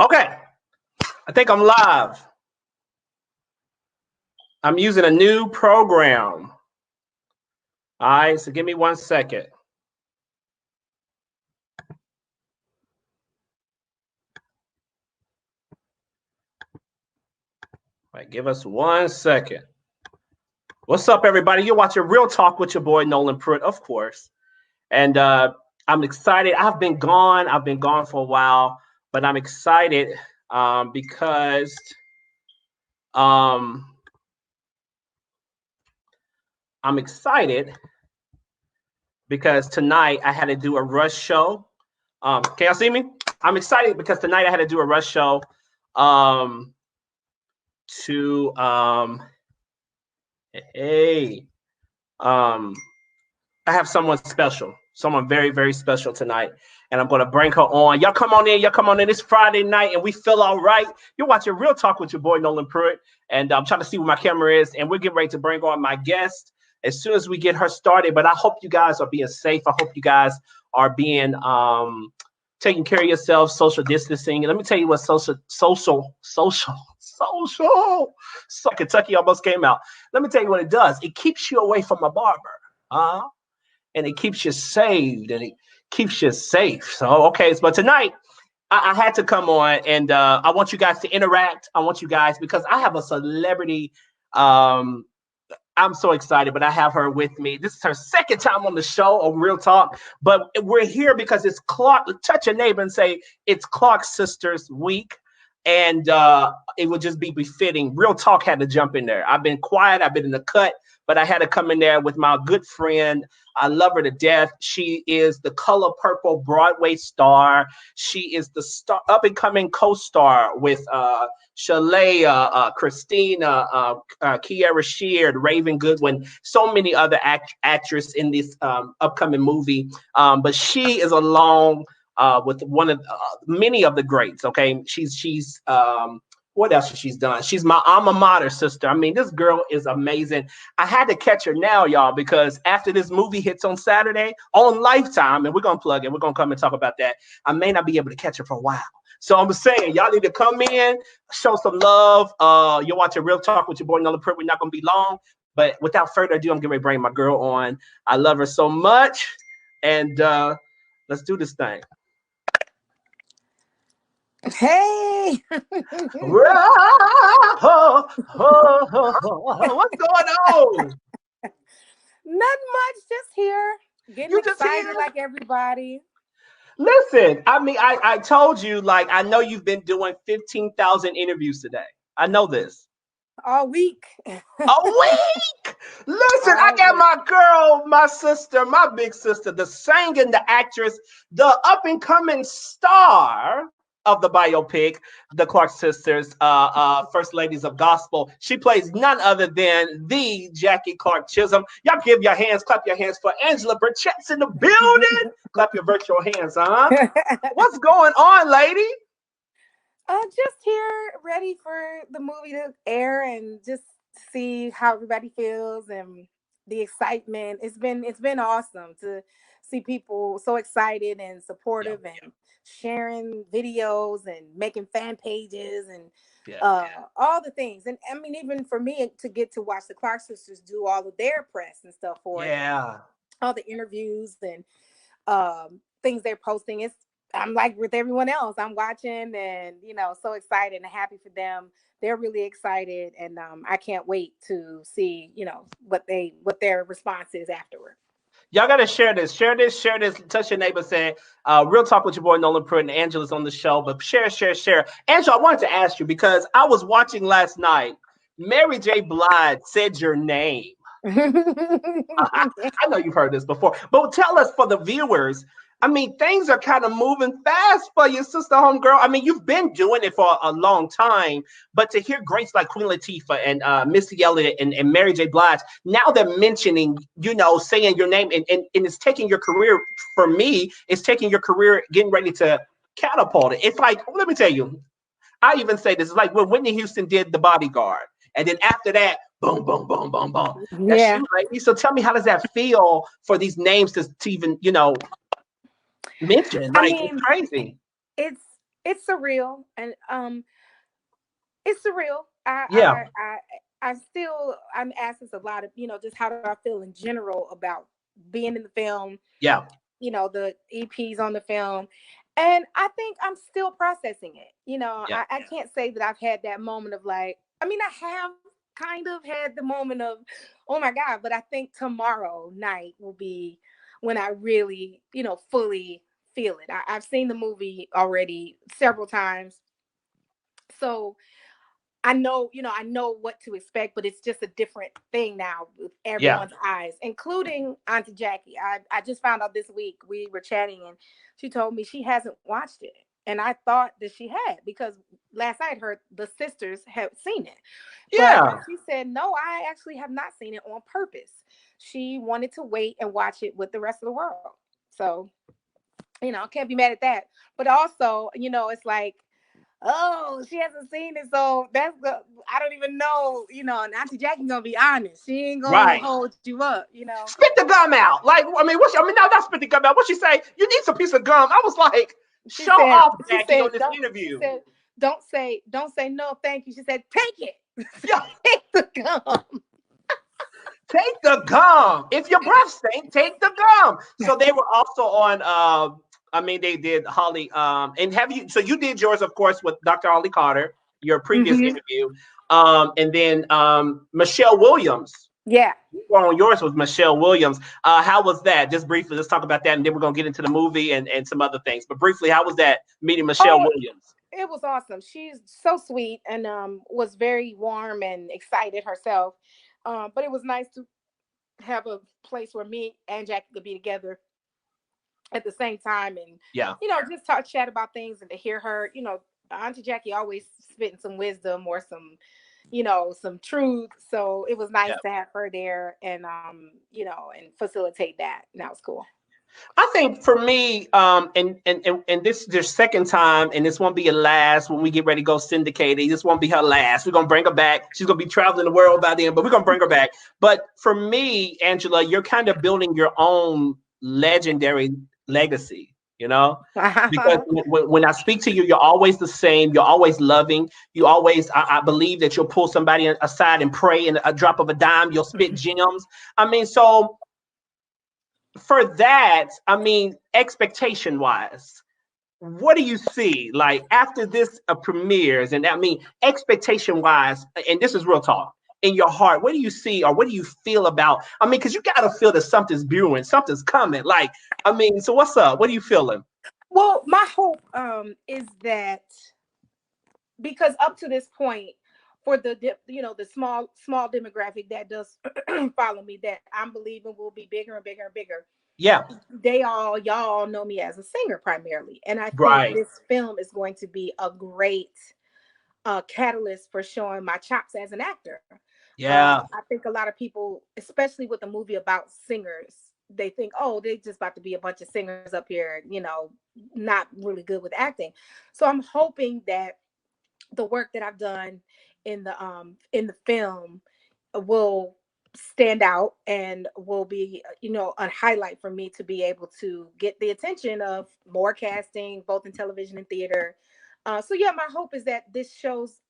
Okay, I think I'm live. I'm using a new program. All right, so give me 1 second. All right, give us 1 second. What's up, everybody? You're watching Real Talk with your boy Noland Pruitt, of course. And I'm excited. I've been gone for a while, but I'm excited because I'm excited because tonight I had to do a rush show. Can y'all see me? I'm excited because tonight I had to do a rush show to I have someone special, someone very, very special tonight, and I'm going to bring her on. Y'all come on in. It's Friday night, and we feel all right. You're watching Real Talk with your boy, Noland Pruitt, and I'm trying to see where my camera is, and we're getting ready to bring on my guest as soon as we get her started, but I hope you guys are being safe. I hope you guys are being taking care of yourselves, social distancing. And let me tell you what social Kentucky almost came out. Let me tell you what it does. It keeps you away from a barber. And it keeps you saved and it keeps you safe. So, okay, but tonight I had to come on and I want you guys to interact. I want you guys, because I have a celebrity. I'm so excited, but I have her with me. This is her second time on the show on Real Talk, but we're here because it's Clark. Touch your neighbor and say it's Clark Sisters Week. And it would just be befitting. Real Talk had to jump in there. I've been quiet. I've been in the cut, but I had to come in there with my good friend. I love her to death. She is the Color Purple Broadway star. She is the star, up-and-coming co-star with Shalea, Christina, Kiara Sheard, Raven Goodwin, so many other actresses in this upcoming movie. But she is along with one of many of the greats. Okay, she's what else has she done? She's my alma mater sister. I mean, this girl is amazing. I had to catch her now, y'all, because after this movie hits on Saturday on Lifetime, and we're gonna plug it, we're gonna come and talk about that. I may not be able to catch her for a while. So I'm saying, y'all need to come in, show some love. You're watching Real Talk with your boy Noland Pruitt. We're not gonna be long, but without further ado, I'm getting ready to bring my girl on. I love her so much, and let's do this thing. Hey, what's going on? Nothing much, just here, getting excited here? Like everybody. Listen, I mean, I told you, like, I know you've been doing 15,000 interviews today. I know this. All week. A week. Listen, I got my girl, my sister, my big sister, the singer, the actress, the up-and-coming star of the biopic, the Clark Sisters, First Ladies of Gospel. She plays none other than the Jackie Clark Chisholm. Y'all give your hands, clap your hands for Angela Birchett's in the building. Clap your virtual hands, huh? What's going on, lady? Just here, ready for the movie to air and just see how everybody feels and the excitement. It's been awesome to see people so excited and supportive and sharing videos and making fan pages and all the things. And I mean, even for me to get to watch the Clark Sisters do all of their press and stuff for it, all the interviews and things they're posting. I'm like with everyone else. I'm watching and, so excited and happy for them. They're really excited. And I can't wait to see, what their response is afterward. Y'all got to share this. Touch your neighbor, say, Real Talk with your boy Noland Pruitt, and Angela's on the show. But share. Angela, I wanted to ask you, because I was watching last night. Mary J. Blige said your name. I know you've heard this before, but tell us, for the viewers, I mean, things are kind of moving fast for your sister, homegirl. I mean, you've been doing it for a long time, but to hear greats like Queen Latifah and Missy Elliott and Mary J. Blige, now they're mentioning, saying your name, and it's taking your career, for me, it's taking your career, getting ready to catapult it. It's like, let me tell you, I even say this, it's like when Whitney Houston did The Bodyguard, and then after that, boom, boom, boom, boom, boom. That's you, lady. So tell me, how does that feel for these names to even, mention? Like, I mean, it's crazy. it's surreal, and it's surreal. Yeah, I'm asking a lot of, just how do I feel in general about being in the film, yeah, the EPs on the film. And I think I'm still processing it. yeah, I can't say that I've had that moment of like, I mean, I have kind of had the moment of, oh my God, but I think tomorrow night will be when I really, fully feel it. I've seen the movie already several times. So I know what to expect, but it's just a different thing now with yeah. everyone's eyes, including Auntie Jackie. I just found out this week, we were chatting and she told me she hasn't watched it. And I thought that she had, because last night the sisters had seen it. But Yeah. she said, no, I actually have not seen it on purpose. She wanted to wait and watch it with the rest of the world. So, can't be mad at that. But also, it's like, oh, she hasn't seen it, so I don't even know, and Auntie Jackie gonna be honest. She ain't gonna Right. hold you up. Spit the gum out. Like, I mean, no, not spit the gum out. What she say? You need some piece of gum. I was like, She show said, off, she Jackie, said, on this don't she interview. said, don't say no, thank you. She said, take it. Yeah. Take the gum. Take the gum. If your breath stink, take the gum. So they were also on I mean, they did Holly and have you so you did yours, of course, with Dr. Holly Carter, your previous Mm-hmm. interview. And then Michelle Williams. Yeah. You were on yours with Michelle Williams. How was that? Just briefly, let's talk about that, and then we're gonna get into the movie and some other things. But briefly, how was that meeting Michelle Oh, Williams? it was awesome. She's so sweet and was very warm and excited herself. But it was nice to have a place where me and Jackie could be together at the same time, and Yeah, just talk chat about things, and to hear her, Auntie Jackie always spitting some wisdom or some truth. So it was yeah. nice to have her there, and and facilitate that. And that was cool. I think for me, and this is their second time, and this won't be a last when we get ready to go syndicated. This won't be her last. We're gonna bring her back. She's gonna be traveling the world by then, but we're gonna bring her back. But for me, Angela, you're kind of building your own legendary legacy, because when I speak to you, you're always the same. You're always loving. You always, I believe that you'll pull somebody aside and pray, and a drop of a dime, you'll spit gems. I mean, so for that, I mean, expectation wise, what do you see like after this premieres? And I mean, expectation wise, and this is real talk, in your heart, what do you see or what do you feel about? I mean, because you got to feel that something's brewing, something's coming. Like, I mean, so what's up? What are you feeling? Well, my hope is that, because up to this point, for the small demographic that does follow me, that I'm believing will be bigger and bigger and bigger. Yeah, Y'all know me as a singer primarily, and I think right. this film is going to be a great catalyst for showing my chops as an actor. Yeah, I think a lot of people, especially with a movie about singers, they think, oh, they just about to be a bunch of singers up here, not really good with acting. So I'm hoping that the work that I've done in the film will stand out and will be, a highlight for me to be able to get the attention of more casting, both in television and theater. So yeah, my hope is that this shows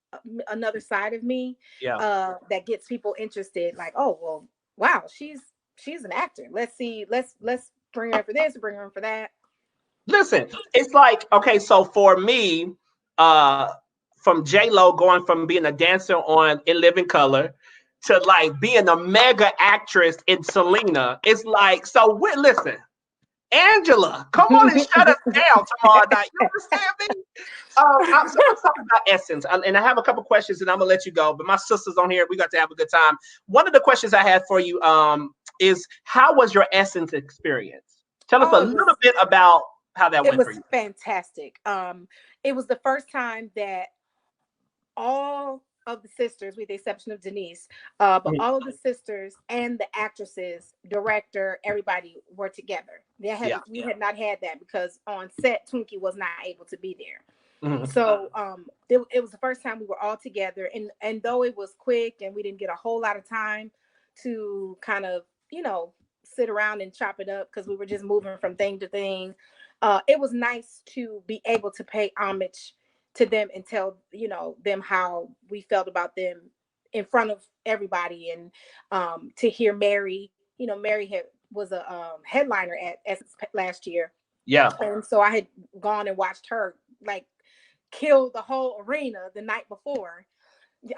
another side of me, yeah. that gets people interested. Like, oh well, wow, she's an actor. Let's see, let's bring her in for this, bring her in for that. Listen, it's like, okay, so for me, uh, from J Lo going from being a dancer on In Living Color to like being a mega actress in Selena, it's like, so listen, Angela, come on and shut us down tomorrow night. You understand me? So let's talk about Essence, and I have a couple questions, and I'm gonna let you go. But my sister's on here; we got to have a good time. One of the questions I had for you, is how was your Essence experience? Tell us a Oh, little bit about how that it went was for you. fantastic. It was the first time that all of the sisters, with the exception of Denise, but Mhm. all of the sisters and the actresses, director, everybody were together. Yeah. We had not had that because on set Twinkie was not able to be there. Mhm. So it was the first time we were all together, and though it was quick and we didn't get a whole lot of time to kind of sit around and chop it up because we were just moving from thing to thing. it was nice to be able to pay homage to them and tell them how we felt about them in front of everybody, and to hear Mary. Mary was a headliner at Essence last year. Yeah. And so I had gone and watched her like kill the whole arena the night before.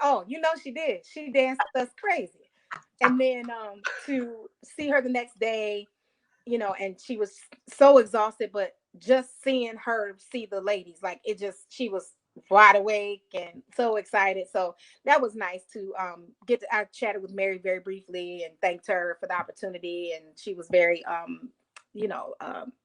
Oh, she did. She danced us crazy. And then to see her the next day, and she was so exhausted, but just seeing her see the ladies, like she was wide awake and so excited. So that was nice to I chatted with Mary very briefly and thanked her for the opportunity, and she was very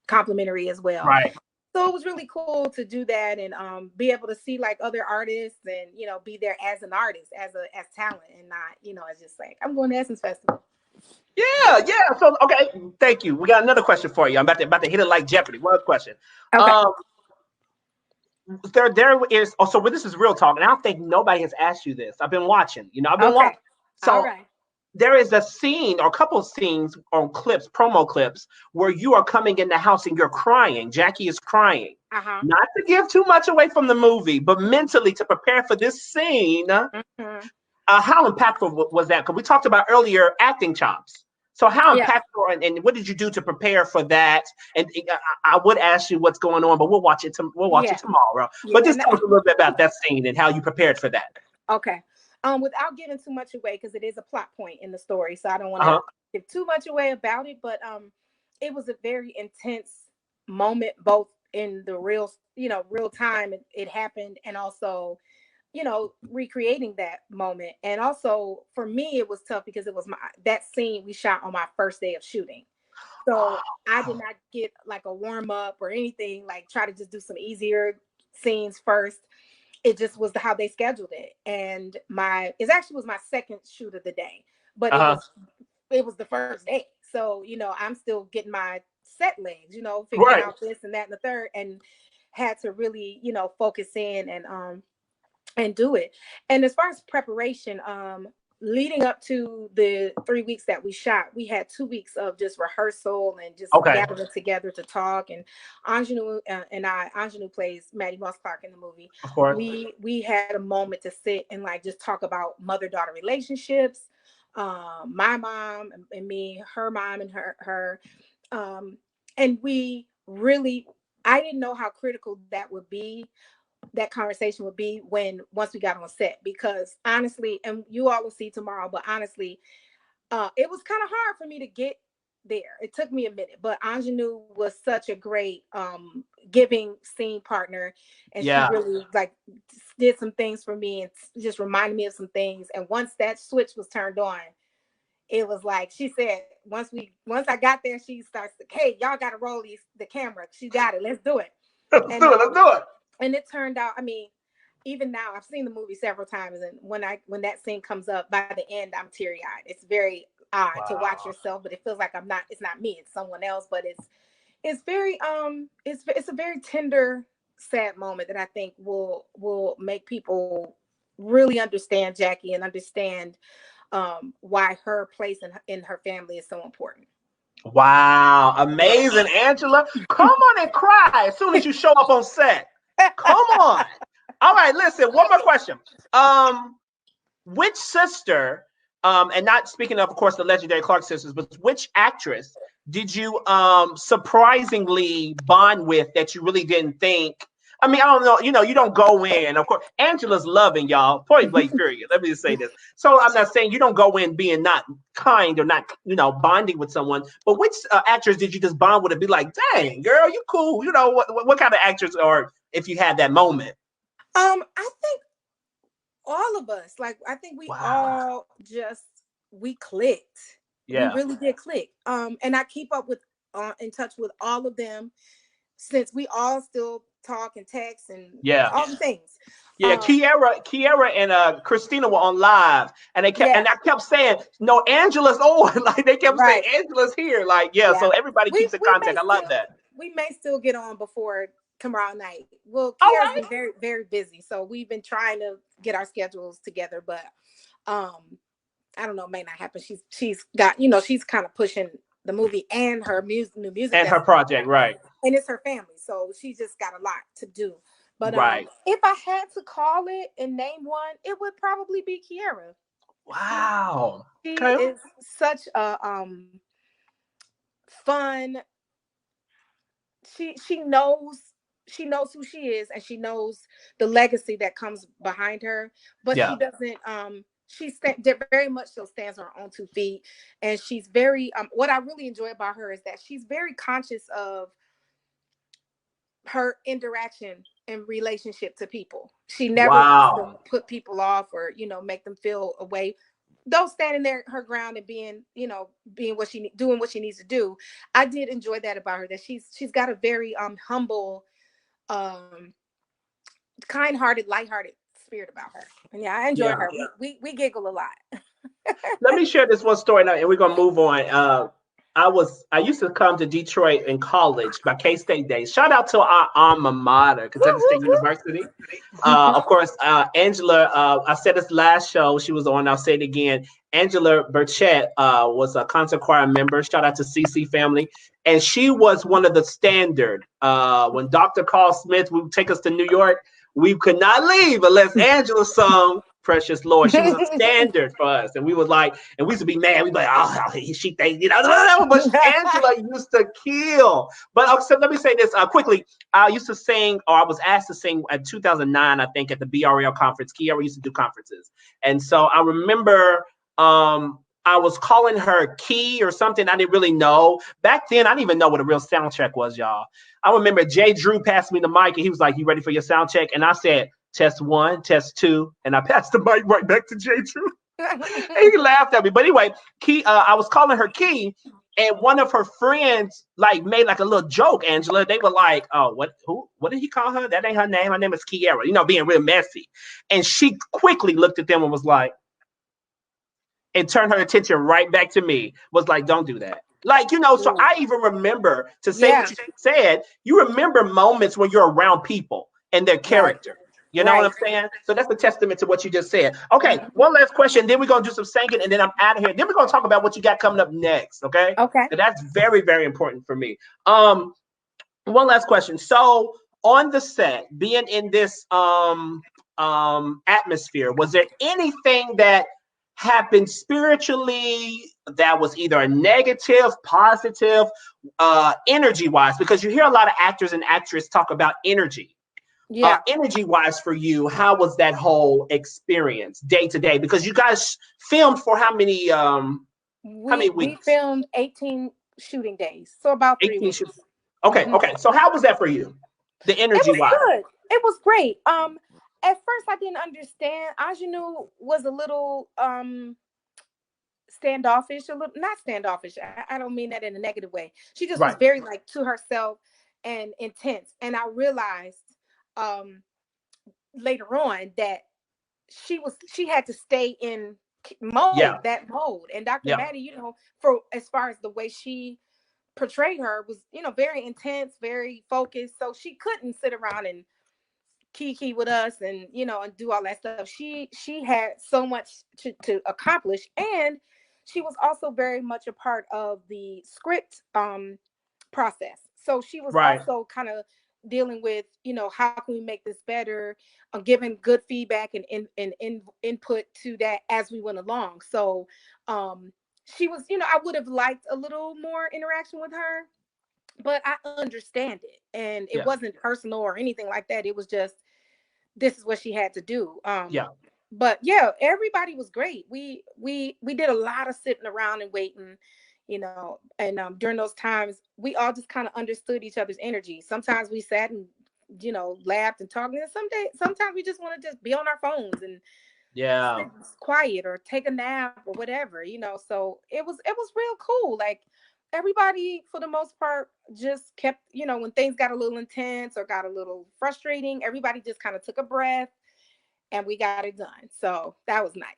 complimentary as well. Right. So it was really cool to do that and be able to see like other artists and be there as an artist, as talent, and not as just like I'm going to Essence Festival. Yeah. So okay, thank you. We got another question for you. I'm about to hit it like Jeopardy. One question. Okay. There is also, this is real talk, and I don't think nobody has asked you this. I've been watching. I've been watching. So all right. There is a scene or a couple of scenes on clips, promo clips, where you are coming in the house and you're crying. Jackie is crying. Uh-huh. Not to give too much away from the movie, but mentally to prepare for this scene. Mm-hmm. How impactful was that? Because we talked about earlier acting chops. So how impactful and what did you do to prepare for that? And I would ask you what's going on, but we'll watch it. We'll watch it tomorrow. Yeah, but just tell us a little bit about that scene and how you prepared for that. Okay. Without giving too much away, because it is a plot point in the story, so I don't want to give too much away about it. But it was a very intense moment, both in the real time it happened, and also recreating that moment. And also for me, it was tough because it was that scene we shot on my first day of shooting. So I did not get like a warm up or anything, like try to just do some easier scenes first. It just was how they scheduled it. And it actually was my second shoot of the day, but it was the first day. So, I'm still getting my set legs, figuring out this and that and the third, and had to really, focus in and do it. And as far as preparation, leading up to the 3 weeks that we shot, we had 2 weeks of just rehearsal and just gathering together to talk. And Anjanou plays Maddie Moss Clark in the movie. Of course. We had a moment to sit and like just talk about mother-daughter relationships, my mom and me, her mom and her. And we really, I didn't know how critical that conversation would be once we got on set, because honestly, and you all will see tomorrow, but honestly, it was kind of hard for me to get there. It took me a minute, but Anjanou was such a great giving scene partner, and she really like did some things for me and just reminded me of some things. And once that switch was turned on, it was like she said, once I got there, she starts to, hey, y'all got to roll the camera. She got it. Let's do it. Let's do it. And it turned out, I mean, even now I've seen the movie several times, and when that scene comes up, by the end I'm teary-eyed. It's very odd to watch yourself, but it feels like it's not me, it's someone else. But it's very it's a very tender, sad moment that I think will make people really understand Jackie and understand why her place in her family is so important. Wow, amazing, Angela. Come on and cry as soon as you show up on set. Come on. All right, listen, one more question. Which sister, and not speaking of course, the legendary Clark sisters, but which actress did you surprisingly bond with that you really didn't think? I mean, I don't know, you don't go in. Of course, Angela's loving, y'all. Point blank, period. Let me just say this. So I'm not saying you don't go in being not kind or not, bonding with someone. But which actress did you just bond with and be like, dang, girl, you cool? What kind of actress, or if you had that moment? I think all of us, like, I think we all we clicked. Yeah. We really did click. And I keep up with, in touch with all of them, since we all still talk and text and all the things. Yeah, Kiera and Christina were on live, and they kept and I kept saying, "No, Angela's on." Like they kept saying, "Angela's here." Like so everybody keeps in contact. I love that. We may still get on before tomorrow night. Well, Kiera's been very, very busy, so we've been trying to get our schedules together, but I don't know, it may not happen. She's got, she's kind of pushing the movie and her new music and her project, right? and it's her family, so she just got a lot to do. But Right. if I had to call it and name one, it would probably be Kiara. Wow. She Okay. is such a fun. She knows who she is, and she knows the legacy that comes behind her. But Yeah. she doesn't. Very much so stands on her own 2 feet, and she's very. What I really enjoy about her is that she's very conscious of her interaction and relationship to people. She never wants to Wow. put people off or make them feel away. Though standing there her ground and being being doing what she needs to do. I did enjoy that about her, that she's got a very humble, um kind-hearted, lighthearted spirit about her. And yeah, I enjoy Yeah. her. We giggle a lot. Let me share this one story now, and we're gonna move on. I used to come to Detroit in college, my K-State days. Shout out to our alma mater, Kentucky State University. Of course, Angela. I said this last show she was on. I'll say it again. Angela Birchett was a concert choir member. Shout out to CC family, and she was one of the standard. When Dr. Carl Smith would take us to New York, we could not leave unless Angela sung Precious Lord. She was a standard for us. And we was like, and we used to be mad. We'd be like, oh, she thinks, but Angela used to kill. But so let me say this quickly. I used to sing, or I was asked to sing at 2009, I think, at the BRL conference. Kiara used to do conferences. And so I remember I was calling her Key or something. I didn't really know. Back then, I didn't even know what a real sound check was, y'all. I remember Jay Drew passed me the mic, and he was like, you ready for your sound check? And I said, test 1, test 2. And I passed the mic right back to Jay Drew. And he laughed at me. But anyway, Key, I was calling her Key, and one of her friends made a little joke, Angela. They were like, oh, what did he call her? That ain't her name. Her name is Kiara, being real messy. And she quickly looked at them and was like, and turned her attention right back to me, was like, don't do that. So I even remember to say what you said. You remember moments when you're around people and their character. You know what I'm saying? So that's a testament to what you just said. Okay, one last question. Then we're going to do some singing, and then I'm out of here. Then we're going to talk about what you got coming up next, okay? Okay. So that's very, very important for me. One last question. So on the set, being in this atmosphere, was there anything that happened spiritually that was either a negative, positive, energy wise? Because you hear a lot of actors and actresses talk about energy. Energy wise for you, how was that whole experience day to day? Because you guys filmed for how many weeks? We filmed 18 shooting days, so about 3 weeks. Okay. So how was that for you? The energy wise. Good. It was great. At first I didn't understand. Ingenue was a little standoffish, not standoffish. I don't mean that in a negative way. She just was very to herself and intense. And I realized later on that she had to stay in that mode. And Dr. Maddie, for as far as the way she portrayed her was, very intense, very focused. So she couldn't sit around and kiki with us and and do all that stuff. She had so much to accomplish, and she was also very much a part of the script process. So she was also kind of dealing with how can we make this better, giving good feedback and input to that as we went along. So she was, I would have liked a little more interaction with her, but I understand it, and it wasn't personal or anything like that. It was just, this is what she had to do. But yeah, everybody was great. We did a lot of sitting around and waiting, and during those times we all just kind of understood each other's energy. Sometimes we sat and laughed and talked, and sometimes we just want to just be on our phones and sit quiet or take a nap or whatever, so it was real cool. Everybody for the most part just kept, when things got a little intense or got a little frustrating, everybody just kind of took a breath and we got it done. So that was nice.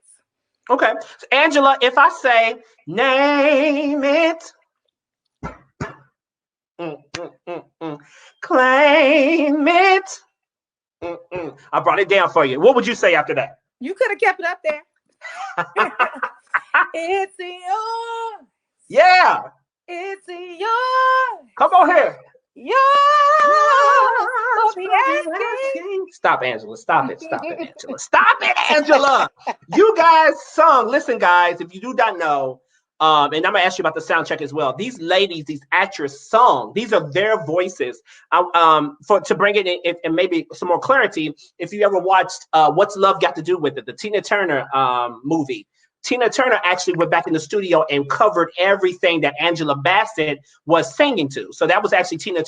Okay. So Angela, if I say name it, claim it, I brought it down for you. What would you say after that? You could have kept it up there. It's yours. Yeah. It's yours. Come on here. Yours for the asking. Stop, Angela. Stop it. Stop it, Angela. Stop it, Angela. You guys sung. Listen, guys, if you do not know, and I'm gonna ask you about the sound check as well. These ladies, these actresses sung. These are their voices. For to bring it in and maybe some more clarity, if you ever watched What's Love Got to Do with It, the Tina Turner movie. Tina Turner actually went back in the studio and covered everything that Angela Bassett was singing to. So that was actually Tina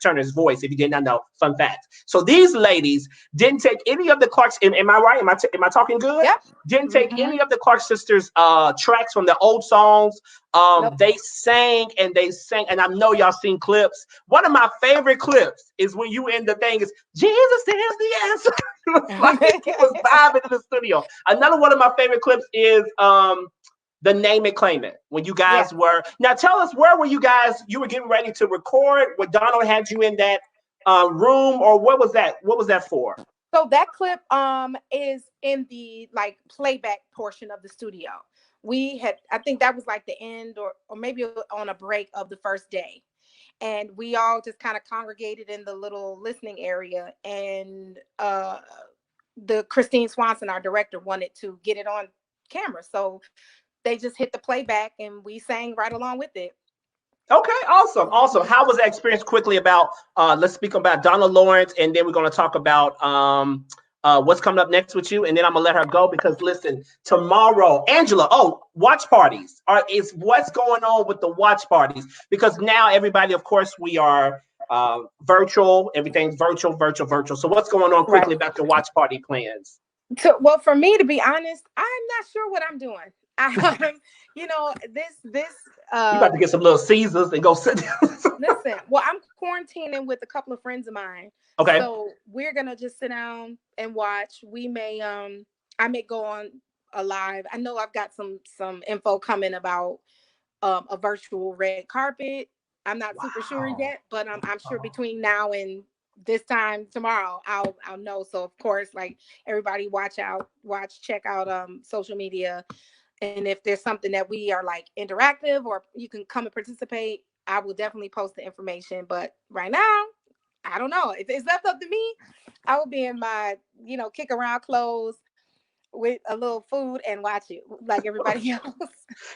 Turner's voice, if you did not know. Fun fact. So these ladies didn't take any of the Clark's. Am I right? Am I talking good? Yep. Didn't take any of the Clark sisters' tracks from the old songs. Nope. They sang and they sang, and I know y'all seen clips. One of my favorite clips is when you end the thing is Jesus is the answer. Like it was vibing in the studio. Another one of my favorite clips is the Name It Claim It. When you guys were now, tell us where were you guys? You were getting ready to record. When Donald had you in that room, or what was that? What was that for? So that clip is in the like playback portion of the studio. We had, I think that was like the end or maybe on a break of the first day. And we all just kind of congregated in the little listening area. And the Christine Swanson, our director, wanted to get it on camera. So they just hit the playback and we sang right along with it. Okay, awesome, awesome. How was that experience? Quickly about let's speak about Donna Lawrence, and then we're going to talk about what's coming up next with you, and then I'm gonna let her go because listen, tomorrow, Angela. Oh, watch parties is what's going on with the watch parties because now everybody, of course, we are virtual. Everything's virtual. So what's going on quickly about your watch party plans? So, well, for me, to be honest, I'm not sure what I'm doing. You know, this. You about to get some little Caesars and go sit down. Listen, well, I'm quarantining with a couple of friends of mine. Okay. So we're gonna just sit down and watch. We may I may go on a live. I know I've got some info coming about a virtual red carpet. I'm not super sure yet, but I'm sure between now and this time tomorrow I'll know. So of course, like everybody check out social media. And if there's something that we are like interactive or you can come and participate, I will definitely post the information. But right now, I don't know. If it's left up to me, I will be in my, kick around clothes with a little food and watch it like everybody else.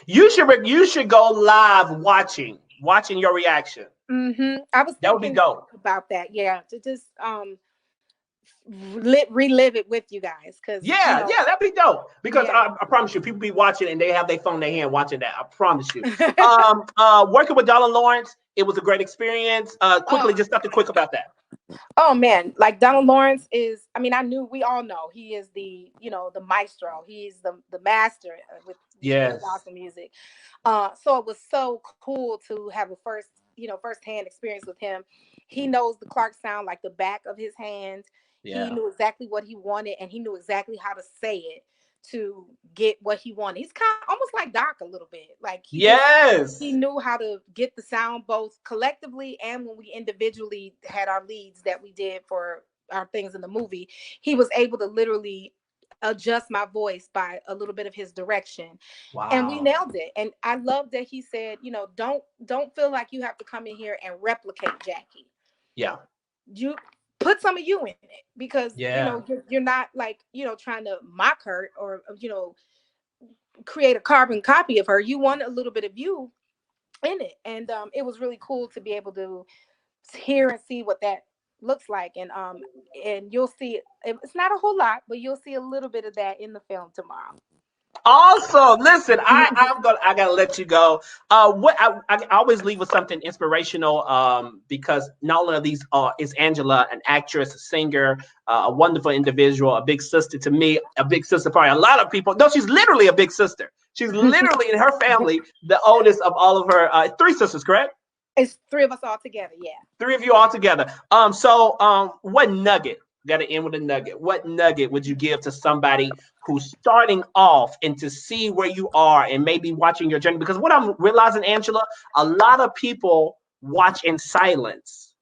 You should go live watching your reaction. I was that would be dope about that. Yeah, to just relive it with you guys because that'd be dope because I promise you people be watching and they have their phone in their hand watching that. I promise you. Working with Donna Lawrence, it was a great experience. Quickly, just something quick about that. Oh man, like Donald Lawrence is, we all know he is the maestro. He's the master with gospel music. So it was so cool to have a firsthand experience with him. He knows the Clark sound like the back of his hand. Yeah. He knew exactly what he wanted and he knew exactly how to say it to get what he wanted. He's kind of almost like Doc a little bit. Like he knew how to get the sound both collectively and when we individually had our leads that we did for our things in the movie. He was able to literally adjust my voice by a little bit of his direction. Wow. And we nailed it. And I love that he said, don't feel like you have to come in here and replicate Jackie. Yeah. You put some of you in it because you're not like trying to mock her or create a carbon copy of her. You want a little bit of you in it, and it was really cool to be able to hear and see what that looks like. And you'll see it's not a whole lot, but you'll see a little bit of that in the film tomorrow. Awesome. Listen, I gotta let you go. What I always leave with something inspirational because not only of these is Angela, an actress, a singer, a wonderful individual, a big sister to me, a big sister probably a lot of people. No, she's literally a big sister. She's literally in her family the oldest of all of her 3 sisters, correct? It's 3 of us all together, yeah. 3 of you all together. So what nugget? Got to end with a nugget. What nugget would you give to somebody who's starting off and to see where you are and maybe watching your journey? Because what I'm realizing, Angela, a lot of people watch in silence.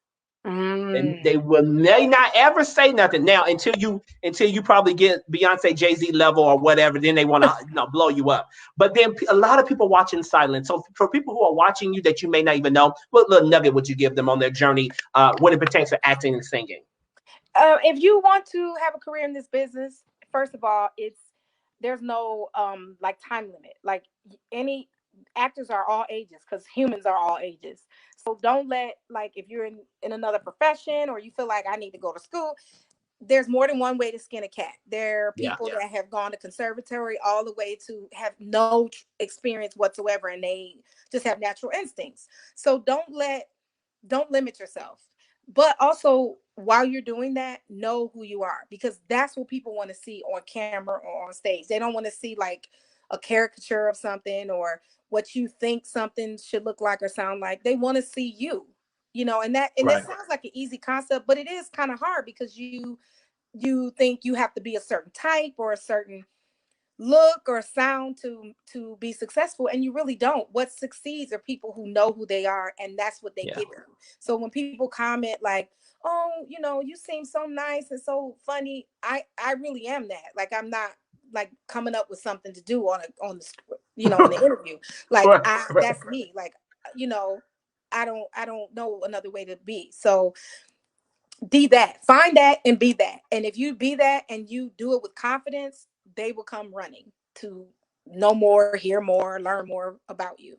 And they may not ever say nothing now until you probably get Beyonce, Jay-Z level or whatever. Then they want to blow you up. But then a lot of people watch in silence. So for people who are watching you that you may not even know, what little nugget would you give them on their journey when it pertains to acting and singing? If you want to have a career in this business, first of all, there's no like time limit. Like any actors are all ages because humans are all ages. So don't let, like, if you're in another profession or you feel like I need to go to school, there's more than one way to skin a cat. There are people that have gone to conservatory all the way to have no experience whatsoever, and they just have natural instincts. So don't limit yourself. But also, while you're doing that, know who you are, because that's what people want to see on camera or on stage. They don't want to see like a caricature of something or what you think something should look like or sound like. They want to see you, and it sounds like an easy concept, but it is kind of hard because you think you have to be a certain type or a certain look or sound to be successful, and you really don't. What succeeds are people who know who they are, and that's what they give you. So when people comment like, oh, you seem so nice and so funny, I really am that. Like, I'm not like coming up with something to do on the in the interview. Like that's me. Like, I don't know another way to be. So be that, find that and be that. And if you be that and you do it with confidence, they will come running to know more, hear more, learn more about you.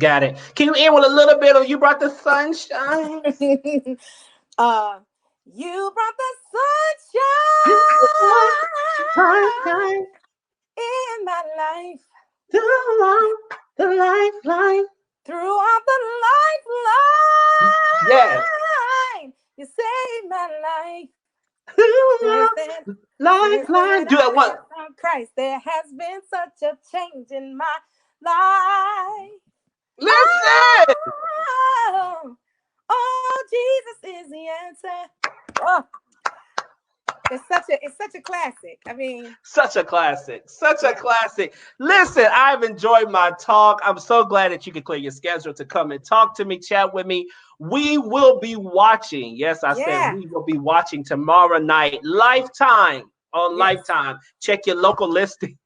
Got it. Can you end with a little bit of "You Brought the Sunshine"? You brought the sunshine in my life. The lifeline. Throughout the lifeline. Yes. You saved my life. Lifeline. Do that one. Christ, there has been such a change in my life. Listen. Oh, Jesus is the answer. Oh. It's such a classic. I mean, such a classic. Listen, I've enjoyed my talk. I'm so glad that you could clear your schedule to come and talk to me, chat with me. We will be watching. Yes, I said we will be watching tomorrow night, Lifetime on Lifetime. Check your local listing.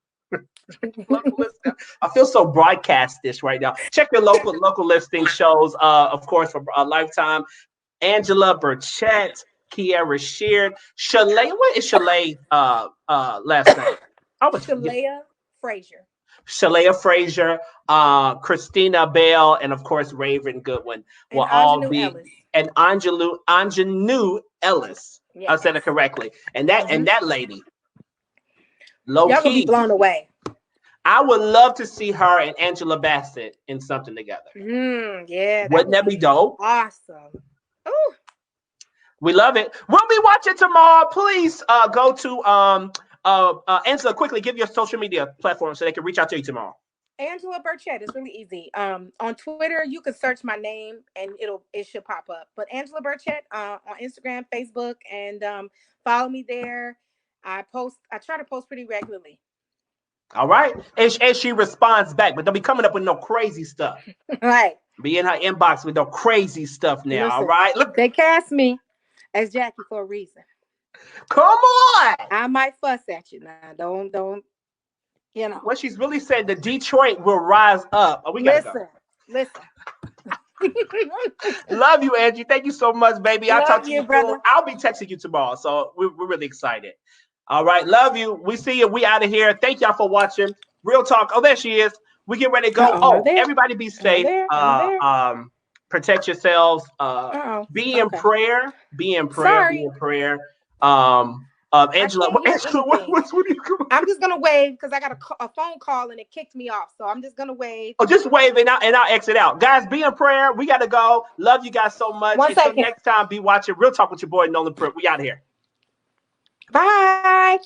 I feel so broadcast-ish right now. Check your local listing shows, of course, for Lifetime. Angela Birchett, Kiera Sheard, Shalay. What is Shalay last name? Shalaya Frazier. Shalaya Frazier, Christina Bell, and of course Raven Goodwin will all be Ellis. And Anjanou Ellis. Yes. I said it correctly. And that lady, low y'all key, gonna be blown away. I would love to see her and Angela Bassett in something together. Yeah. Wouldn't that be dope? Awesome. Ooh. We love it. We'll be watching tomorrow. Please go to Angela, quickly give your social media platform so they can reach out to you tomorrow. Angela Birchett. It's really easy. On Twitter, you can search my name and it should pop up. But Angela Birchett on Instagram, Facebook, and follow me there. I try to post pretty regularly. All right. And she responds back, but don't be coming up with no crazy stuff. Right. Be in her inbox with no crazy stuff now. Listen, all right. Look, they cast me as Jackie for a reason. Come on. I might fuss at you now. Don't. What she's really saying, the Detroit will rise up. Oh, we gotta listen. Love you, Angie. Thank you so much, baby. I'll talk to you, brother. I'll be texting you tomorrow, so we're really excited. All right, love you. We see you. We out of here. Thank y'all for watching. Real talk. Oh, there she is. We get ready to go. Everybody be safe. Protect yourselves. Be in prayer. Be in prayer. Sorry. Be in prayer. Angela, what are you doing? I'm just gonna wave because I got a phone call and it kicked me off. So I'm just gonna wave. Oh, just wave and I'll exit out. Guys, be in prayer. We gotta go. Love you guys so much. Until next time, be watching Real Talk with your boy Noland Pruitt. We out of here. Bye.